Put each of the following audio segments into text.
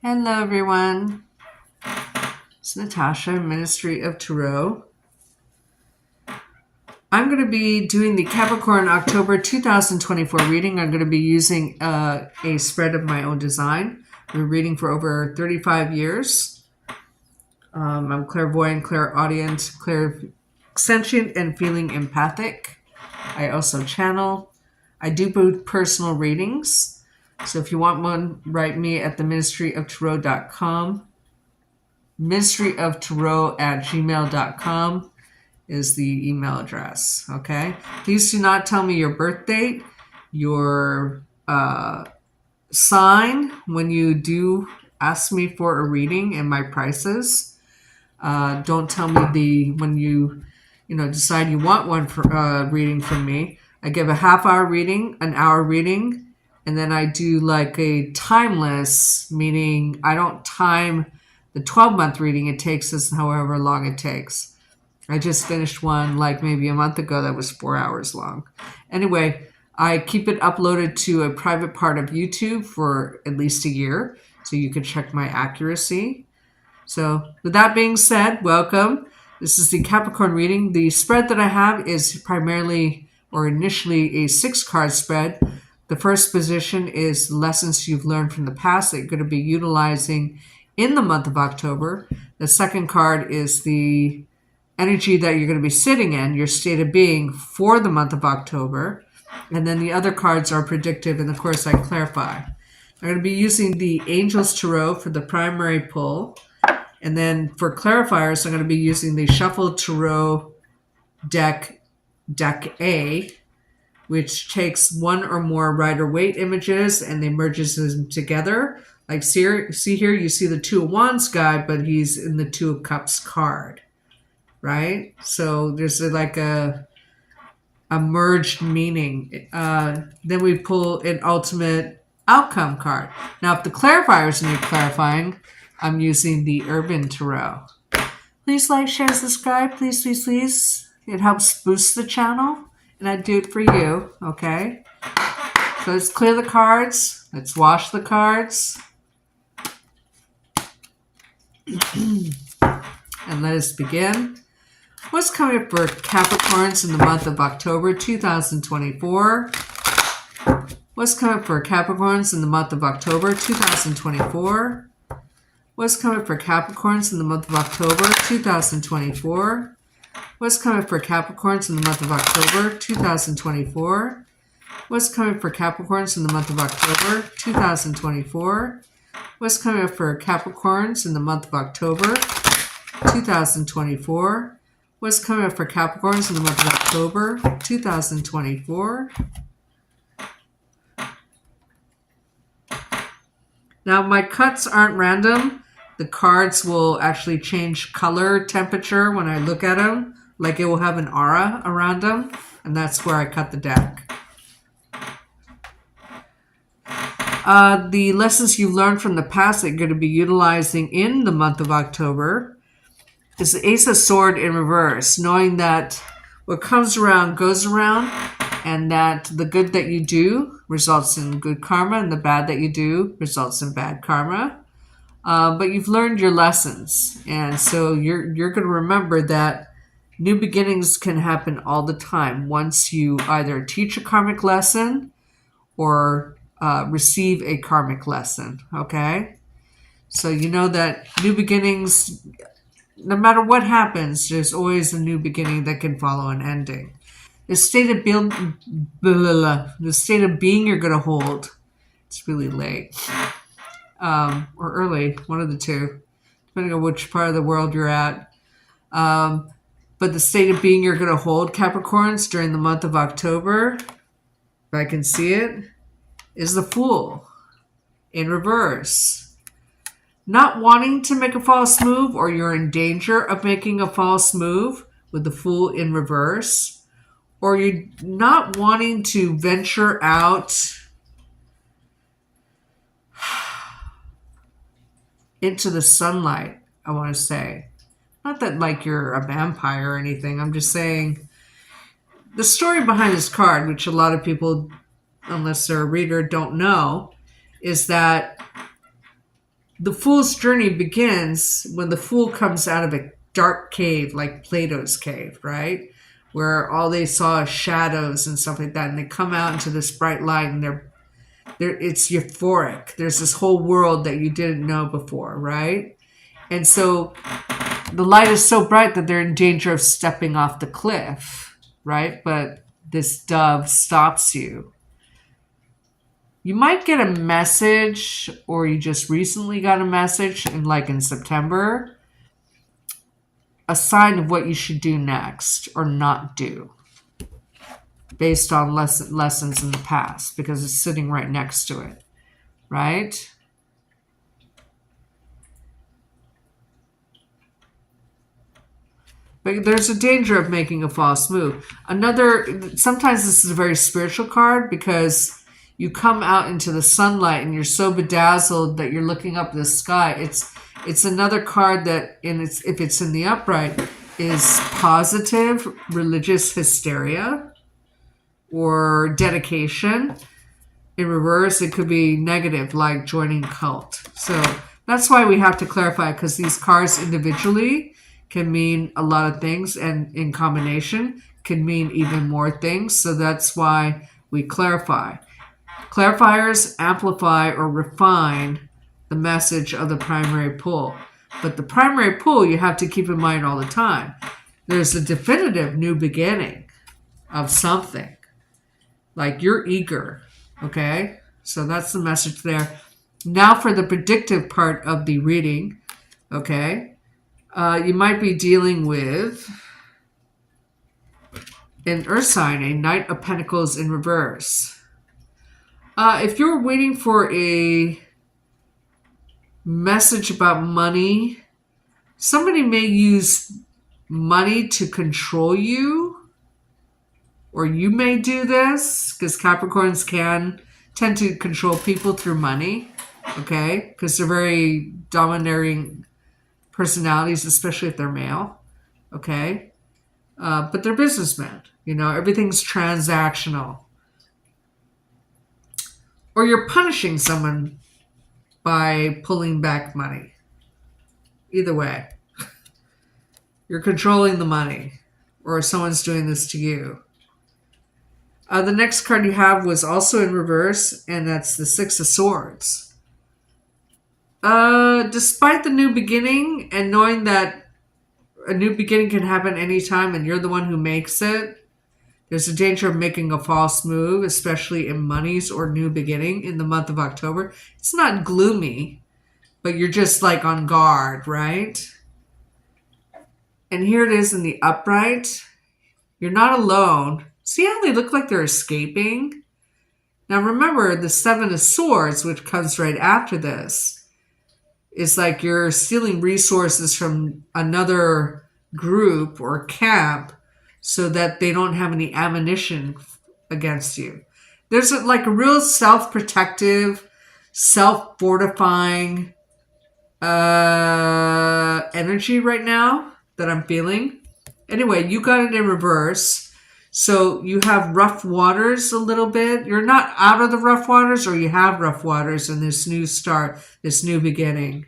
Hello, everyone. It's Natasha, Ministry of Tarot. I'm going to be doing the Capricorn October 2024 reading. I'm going to be using a spread of my own design. I've been reading for over 35 years. I'm clairvoyant, clairaudient, clairsentient, and feeling empathic. I also channel. I do both personal readings. So if you want one, write me at theministryoftarot.com. ministryoftarot@gmail.com is the email address. Okay. Please do not tell me your birth date, your sign when you do ask me for a reading and my prices. Don't tell me when you decide you want one for reading from me. I give a half-hour reading, an hour reading, and then I do like a timeless, meaning I don't time the 12-month reading. It takes us however long it takes. I just finished one like maybe a month ago that was 4 hours long. Anyway, I keep it uploaded to a private part of YouTube for at least a year, so you can check my accuracy. So with that being said, welcome. This is the Capricorn reading. The spread that I have is primarily or initially a 6-card spread. The first position is lessons you've learned from the past that you're going to be utilizing in the month of October. The second card is the energy that you're going to be sitting in, your state of being for the month of October. And then the other cards are predictive, and of course I clarify. I'm going to be using the Angels Tarot for the primary pull. And then for clarifiers, I'm going to be using the Shuffle Tarot deck A, which takes one or more Rider-Waite images and they merges them together. Like see here, you see the Two of Wands guy, but he's in the Two of Cups card, right? So there's like a merged meaning. Then we pull an Ultimate Outcome card. Now, if the clarifiers need clarifying, I'm using the Urban Tarot. Please like, share, subscribe. Please, please, please. It helps boost the channel, and I do it for you, okay? So let's clear the cards. Let's wash the cards. And let us begin. What's coming up for Capricorns in the month of October 2024? What's coming up for Capricorns in the month of October 2024? What's coming for Capricorns in the month of October 2024? What's coming for Capricorns in the month of October 2024? What's coming for Capricorns in the month of October 2024? What's coming up for Capricorns in the month of October 2024? What's coming up for Capricorns in the month of October 2024? Now, my cuts aren't random. The cards will actually change color, temperature when I look at them. Like it will have an aura around them. And that's where I cut the deck. The lessons you've learned from the past that you're going to be utilizing in the month of October is the Ace of Swords in reverse. Knowing that what comes around goes around. And that the good that you do results in good karma, and the bad that you do results in bad karma. But you've learned your lessons, and so you're going to remember that new beginnings can happen all the time once you either teach a karmic lesson or receive a karmic lesson. Okay, so you know that new beginnings, no matter what happens, there's always a new beginning that can follow an ending. The state of being you're going to hold. It's really late. Or early, one of the two, depending on which part of the world you're at. But the state of being you're going to hold, Capricorns, during the month of October, if I can see it, is the Fool in reverse. Not wanting to make a false move, or you're in danger of making a false move with the Fool in reverse. Or you're not wanting to venture out into the sunlight, I want to say. Not that like you're a vampire or anything. I'm just saying the story behind this card, which a lot of people, unless they're a reader, don't know, is that The fool's journey begins when the fool comes out of a dark cave, like Plato's cave, right? Where all they saw is shadows and stuff like that, and they come out into this bright light, and it's euphoric. There's this whole world that you didn't know before, right? And so the light is so bright that they're in danger of stepping off the cliff, right? But this dove stops you. You might get a message, or you just recently got a message in September, a sign of what you should do next or not do based on lessons in the past, because it's sitting right next to it, right? But there's a danger of making a false move. Sometimes this is a very spiritual card, because you come out into the sunlight and you're so bedazzled that you're looking up at the sky. It's another card that, if it's in the upright, is positive religious hysteria or dedication. In reverse, it could be negative, like joining a cult. So that's why we have to clarify, because these cards individually can mean a lot of things, and in combination can mean even more things. So that's why we clarify. Clarifiers amplify or refine the message of the primary pull. But the primary pull, you have to keep in mind all the time. There's a definitive new beginning of something. Like, you're eager, okay? So that's the message there. Now for the predictive part of the reading, okay? You might be dealing with an Earth sign, a Knight of Pentacles in reverse. If you're waiting for a message about money, somebody may use money to control you, or you may do this, because Capricorns can tend to control people through money, okay? Because they're very domineering personalities, especially if they're male, okay? But they're businessmen, everything's transactional. Or you're punishing someone by pulling back money. Either way. You're controlling the money, or someone's doing this to you. The next card you have was also in reverse, and that's the Six of Swords. Despite the new beginning, and knowing that a new beginning can happen anytime and you're the one who makes it, there's a danger of making a false move, especially in monies or new beginning in the month of October. It's not gloomy, but you're just like on guard, right? And here it is in the upright. You're not alone. See how they look like they're escaping? Now remember, the Seven of Swords, which comes right after this, is like you're stealing resources from another group or camp so that they don't have any ammunition against you. There's a real self-protective, self-fortifying energy right now that I'm feeling. Anyway, you got it in reverse. So you have rough waters a little bit. You're not out of the rough waters, or you have rough waters in this new start, this new beginning,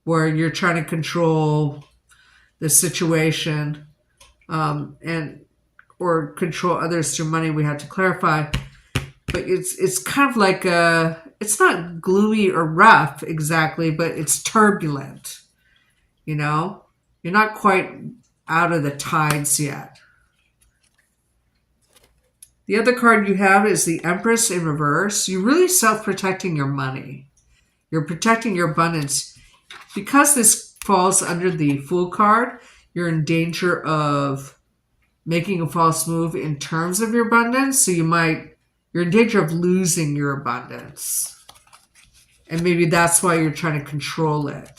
where you're trying to control the situation or control others through money. We have to clarify. But it's kind of like it's not gloomy or rough exactly, but it's turbulent. You're not quite out of the tides yet. The other card you have is the Empress in reverse. You're really self-protecting your money. You're protecting your abundance. Because this falls under the Fool card, you're in danger of making a false move in terms of your abundance. So you're in danger of losing your abundance. And maybe that's why you're trying to control it.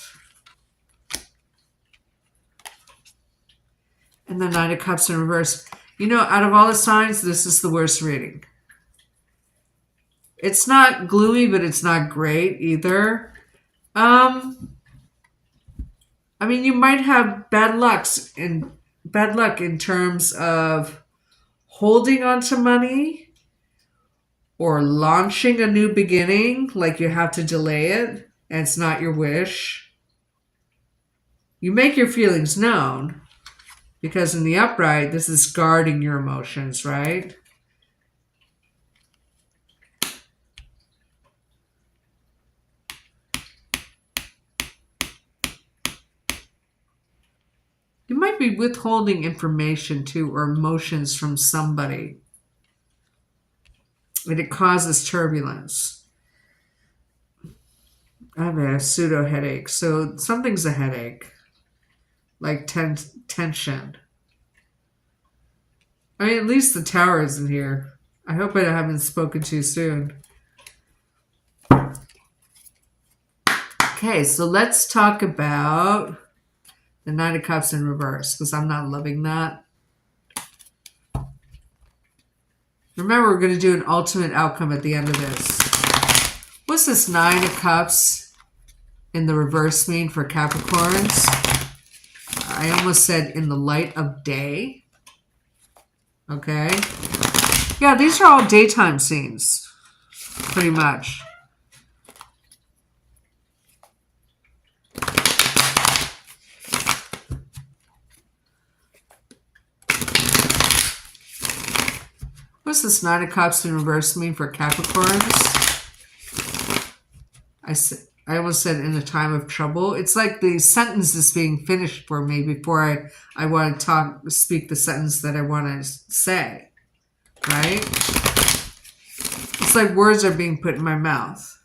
And the Nine of Cups in reverse. Out of all the signs, this is the worst reading. It's not gloomy, but it's not great either. You might have bad luck in terms of holding on to money or launching a new beginning, like you have to delay it and it's not your wish. You make your feelings known, because in the upright, this is guarding your emotions, right? You might be withholding information too, or emotions from somebody, and it causes turbulence. I have a pseudo headache, so something's a headache, like tension. I mean, at least the tower isn't here. I hope I haven't spoken too soon. Okay, so let's talk about the Nine of Cups in reverse, because I'm not loving that. Remember, we're going to do an ultimate outcome at the end of this. What's this Nine of Cups in the reverse mean for Capricorns? I almost said in the light of day. Okay. Yeah, these are all daytime scenes, pretty much. What's this Nine of Cups in reverse mean for Capricorns? I almost said in a time of trouble. It's like the sentence is being finished for me before I want to speak the sentence that I want to say, right? It's like words are being put in my mouth.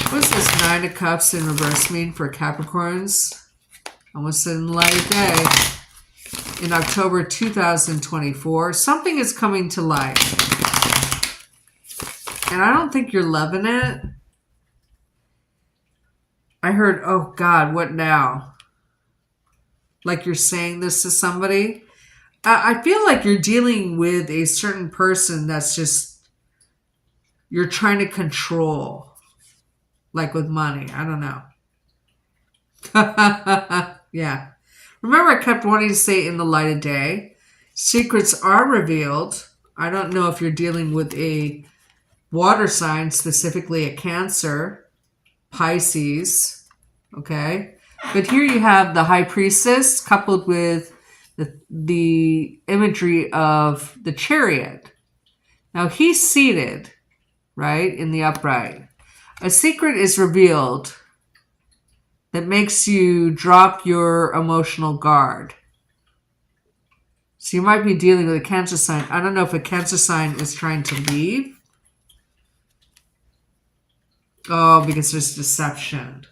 What's this Nine of Cups in reverse mean for Capricorns? Almost in the light of day. In October 2024, something is coming to light. And I don't think you're loving it. I heard, oh God, what now? Like you're saying this to somebody. I feel like you're dealing with a certain person that's just, you're trying to control. Like with money. I don't know. Yeah. Remember, I kept wanting to say in the light of day. Secrets are revealed. I don't know if you're dealing with a water sign, specifically a Cancer, Pisces, okay? But here you have the High Priestess coupled with the imagery of the Chariot. Now, he's seated, right, in the upright. A secret is revealed that makes you drop your emotional guard. So you might be dealing with a Cancer sign. I don't know if a Cancer sign is trying to leave. Oh, because there's deception.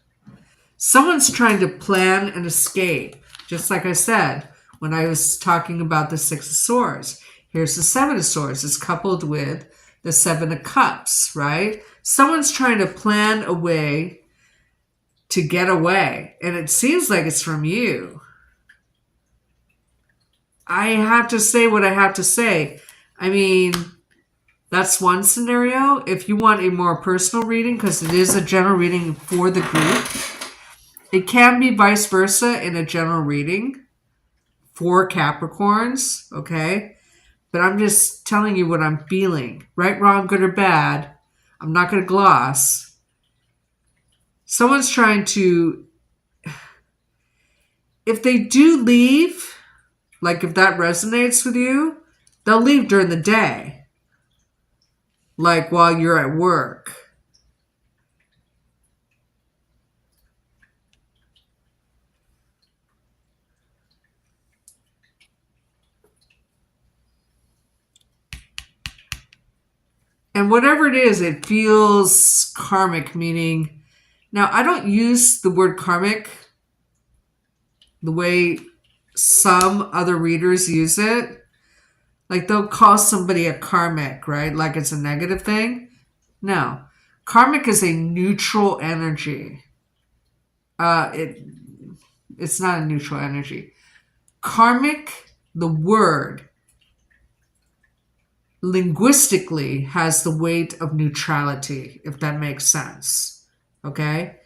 Someone's trying to plan an escape. Just like I said when I was talking about the Six of Swords. Here's the Seven of Swords. It's coupled with the Seven of Cups, right? Someone's trying to plan a way to get away. And it seems like it's from you. I have to say what I have to say. I mean, that's one scenario. If you want a more personal reading, because it is a general reading for the group, it can be vice versa in a general reading for Capricorns, okay? But I'm just telling you what I'm feeling. Right, wrong, good, or bad. I'm not going to gloss. Someone's trying to, if they do leave, like if that resonates with you, they'll leave during the day. Like while you're at work. And whatever it is, it feels karmic, meaning, now I don't use the word karmic the way some other readers use it. Like they'll call somebody a karmic, right? Like it's a negative thing. No. Karmic is a neutral energy. It's not a neutral energy. Karmic, the word, linguistically has the weight of neutrality, if that makes sense. Okay?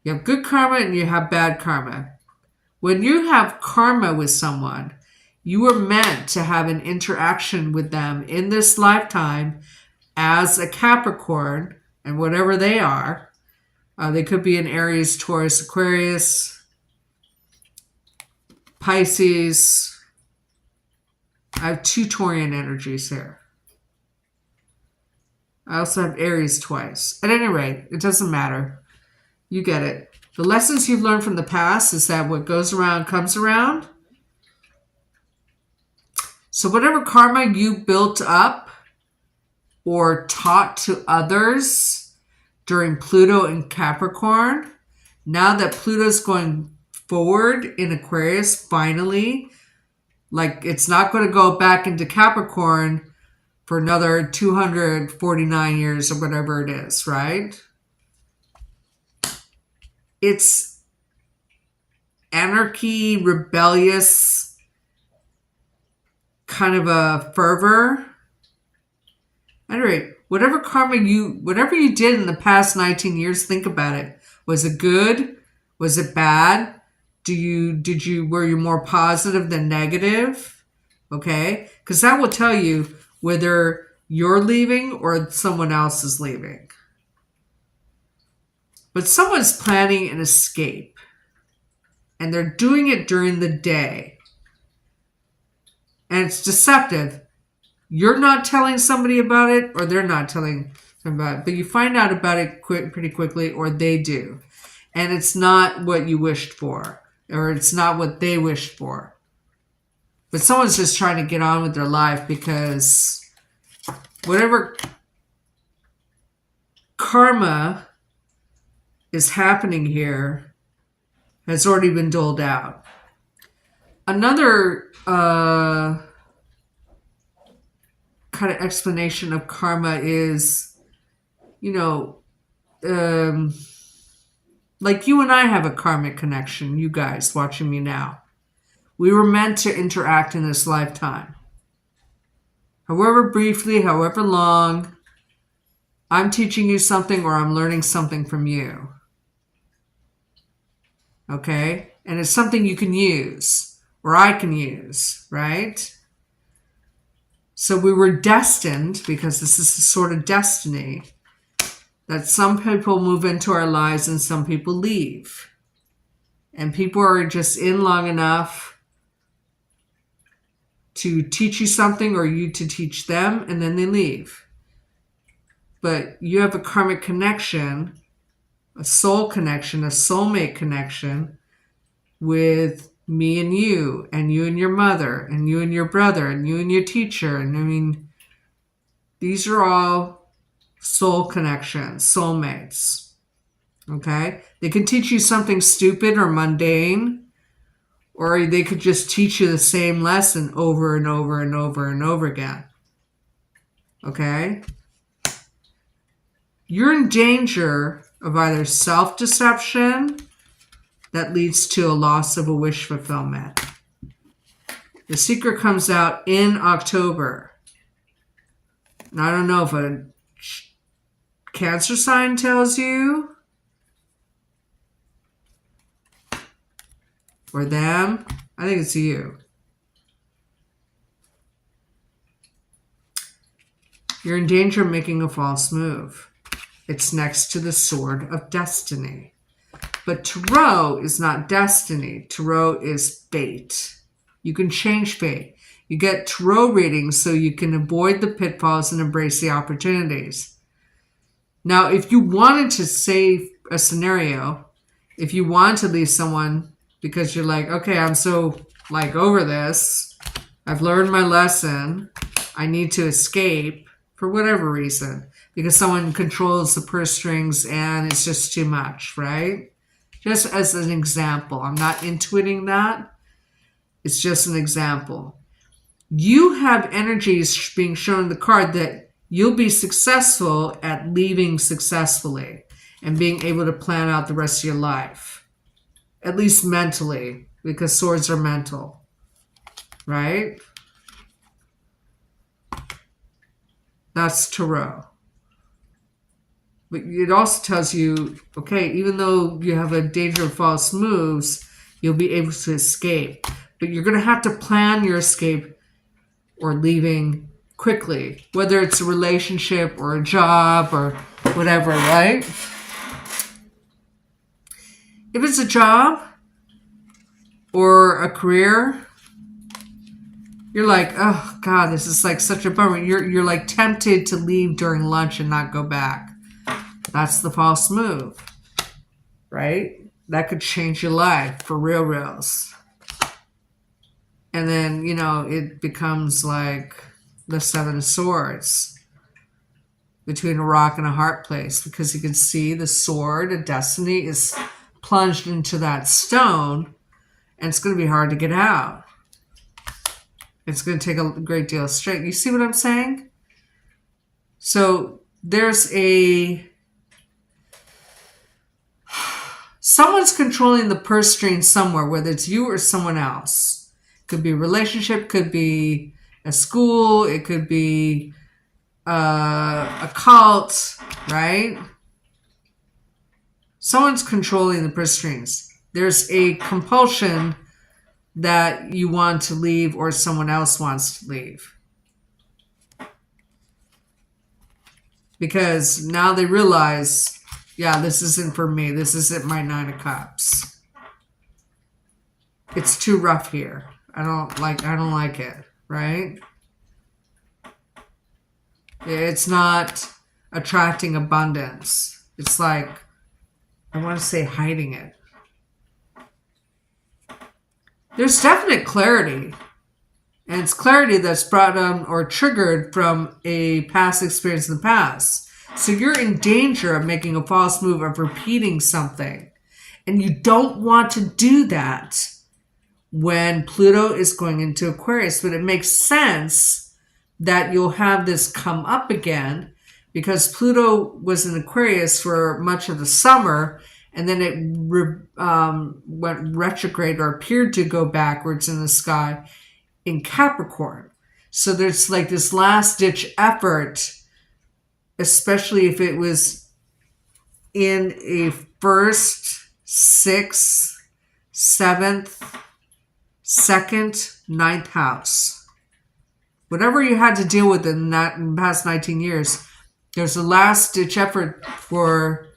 You have good karma and you have bad karma. When you have karma with someone, you are meant to have an interaction with them in this lifetime as a Capricorn, and whatever they are, They could be in Aries, Taurus, Aquarius, Pisces. I have 2 Taurian energies here. I also have Aries twice. At any rate, it doesn't matter. You get it. The lessons you've learned from the past is that what goes around comes around. So whatever karma you built up or taught to others during Pluto in Capricorn, now that Pluto's going forward in Aquarius, finally, like it's not going to go back into Capricorn for another 249 years or whatever it is, right? It's anarchy, rebellious kind of a fervor. Anyway, whatever you did in the past 19 years, think about it. Was it good? Was it bad? Were you more positive than negative? Okay? Because that will tell you whether you're leaving or someone else is leaving. But someone's planning an escape. And they're doing it during the day. And it's deceptive. You're not telling somebody about it, or they're not telling them about it. But you find out about it pretty quickly, or they do. And it's not what you wished for, or it's not what they wished for. But someone's just trying to get on with their life because whatever karma is happening here has already been doled out. Another kind of explanation of karma is, like you and I have a karmic connection, you guys watching me now. We were meant to interact in this lifetime. However briefly, however long, I'm teaching you something or I'm learning something from you. Okay? And it's something you can use, or I can use, right? So we were destined, because this is a sort of destiny, that some people move into our lives and some people leave. And people are just in long enough to teach you something or you to teach them, and then they leave. But you have a karmic connection, a soul connection, a soulmate connection with me and you and your mother, and you and your brother, and you and your teacher. And I mean, these are all soul connections, soulmates. Okay? They can teach you something stupid or mundane, or they could just teach you the same lesson over and over and over and over again. Okay? You're in danger of either self-deception that leads to a loss of a wish fulfillment. The secret comes out in October. And I don't know if a Cancer sign tells you, or them. I think it's you. You're in danger of making a false move. It's next to the sword of destiny. But tarot is not destiny. Tarot is fate. You can change fate. You get tarot readings so you can avoid the pitfalls and embrace the opportunities. Now, if you wanted to save a scenario, if you want to leave someone because you're like, okay, I'm so over this. I've learned my lesson. I need to escape for whatever reason because someone controls the purse strings and it's just too much, right? Just as an example. I'm not intuiting that. It's just an example. You have energies being shown in the card that you'll be successful at leaving successfully and being able to plan out the rest of your life. At least mentally, because swords are mental. Right? That's tarot. But it also tells you, okay, even though you have a danger of false moves, you'll be able to escape. But you're going to have to plan your escape or leaving quickly, whether it's a relationship or a job or whatever, right? If it's a job or a career, you're like, oh God, this is like such a bummer. You're like tempted to leave during lunch and not go back. That's the false move, right? That could change your life for reals. And then, it becomes like the Seven of Swords between a rock and a hard place, because you can see the sword of destiny is plunged into that stone, and it's going to be hard to get out. It's going to take a great deal of strength. You see what I'm saying? So there's someone's controlling the purse string somewhere, whether it's you or someone else. Could be a relationship, could be a school, it could be a cult, right? Someone's controlling the purse strings. There's a compulsion that you want to leave or someone else wants to leave. Because now they realize, yeah, this isn't for me. This isn't my 9 of Cups. It's too rough here. I don't like it, right? It's not attracting abundance. It's like, I want to say hiding it. There's definite clarity. And it's clarity that's brought on or triggered from a past experience in the past. So you're in danger of making a false move, of repeating something. And you don't want to do that when Pluto is going into Aquarius. But it makes sense that you'll have this come up again, because Pluto was in Aquarius for much of the summer, and then it went retrograde, or appeared to go backwards in the sky in Capricorn. So there's like this last ditch effort, especially if it was in a 1st, 6th, 7th, 2nd, 9th house. Whatever you had to deal with in the past 19 years, there's a last ditch effort for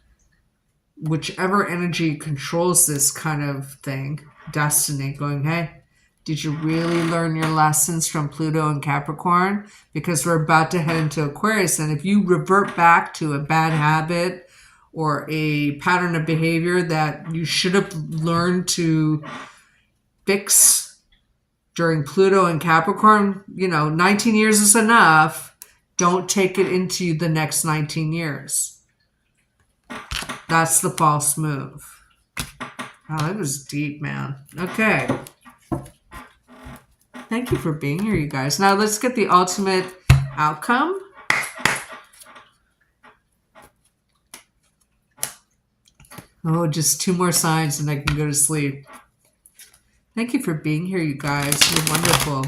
whichever energy controls this kind of thing, destiny, going, hey, did you really learn your lessons from Pluto and Capricorn? Because we're about to head into Aquarius. And if you revert back to a bad habit or a pattern of behavior that you should have learned to fix during Pluto and Capricorn, 19 years is enough. Don't take it into the next 19 years. That's the false move. Oh, that was deep, man. Okay. Thank you for being here, you guys. Now let's get the ultimate outcome. Oh, just 2 more signs and I can go to sleep. Thank you for being here, you guys. You're wonderful.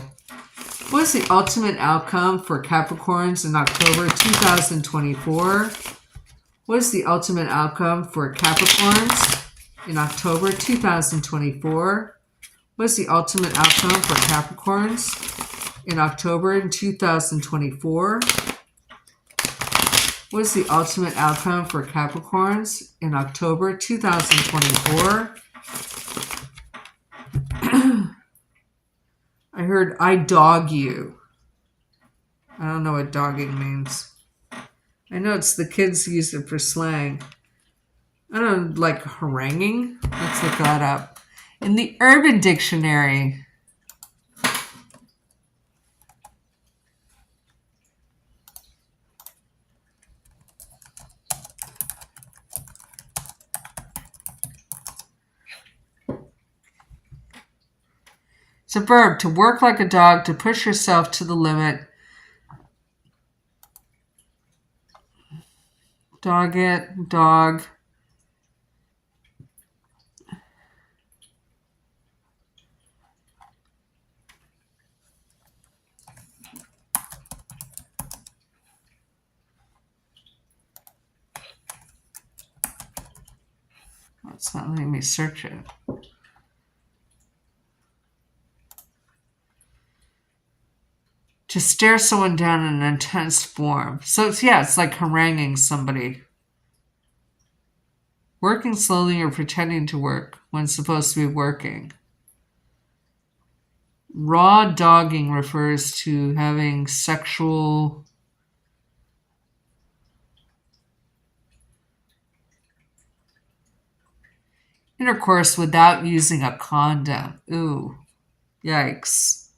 What is the ultimate outcome for Capricorns in October 2024? What is the ultimate outcome for Capricorns in October 2024? What is the ultimate outcome for Capricorns in October 2024? What is the ultimate outcome for Capricorns in October 2024? I heard, I dog you. I don't know what dogging means. I know it's the kids use it for slang. I don't know, like haranguing? Let's look that up. In the Urban Dictionary. It's a verb, to work like a dog, to push yourself to the limit. Dog it, dog. It's not letting me search it. To stare someone down in an intense form. So it's like haranguing somebody. Working slowly or pretending to work when supposed to be working. Raw dogging refers to having sexual intercourse without using a condom. Ooh, yikes.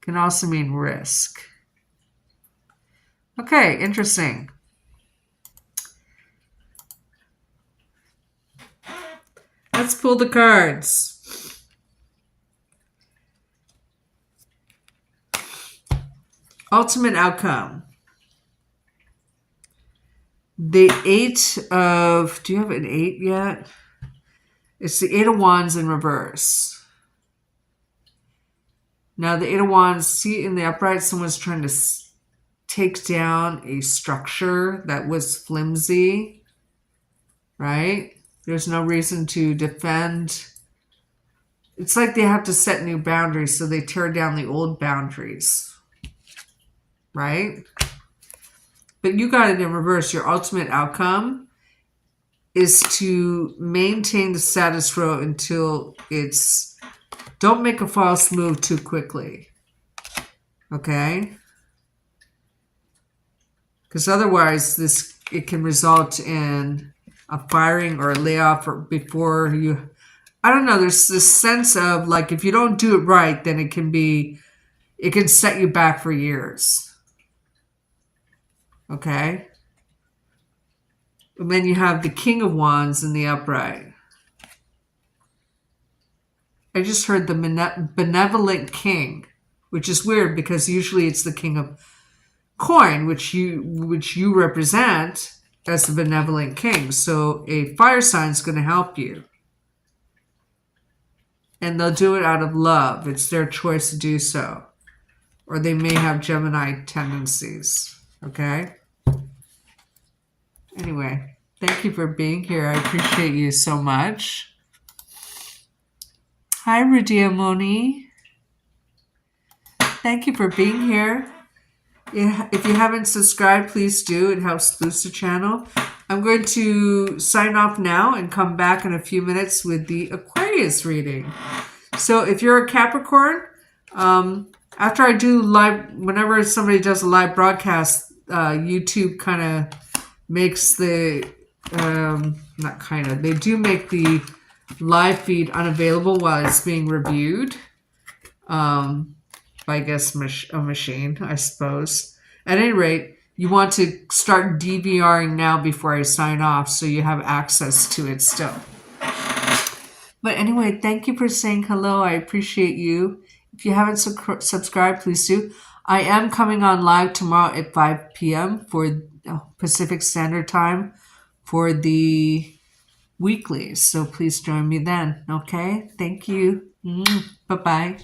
Can also mean risk. Okay, interesting. Let's pull the cards. Ultimate outcome. The 8 of... Do you have an 8 yet? It's the 8 of Wands in reverse. Now, the 8 of Wands, see in the upright, someone's trying to take down a structure that was flimsy, right? There's no reason to defend. It's like they have to set new boundaries, so they tear down the old boundaries, right? But you got it in reverse. Your ultimate outcome is to maintain the status quo until it's... Don't make a false move too quickly, okay? Because otherwise, it can result in a firing or a layoff or before you... I don't know, there's this sense of, like, if you don't do it right, then it can set you back for years. Okay? And then you have the King of Wands in the upright. I just heard the benevolent king, which is weird because usually it's the King of Coin, which you represent as the benevolent king. So a fire sign is going to help you. And they'll do it out of love. It's their choice to do so. Or they may have Gemini tendencies. Okay? Anyway, thank you for being here. I appreciate you so much. Hi, Rudiamoni. Thank you for being here. If you haven't subscribed, please do. It helps boost the channel. I'm going to sign off now and come back in a few minutes with the Aquarius reading. So if you're a Capricorn, after I do live, whenever somebody does a live broadcast, YouTube kind of makes the, they do make the live feed unavailable while it's being reviewed. By, I guess, a machine, I suppose. At any rate, you want to start DVRing now before I sign off so you have access to it still. But anyway, thank you for saying hello. I appreciate you. If you haven't subscribed, please do. I am coming on live tomorrow at 5 p.m. for Pacific Standard Time for the weeklies. So please join me then, okay? Thank you. Bye-bye.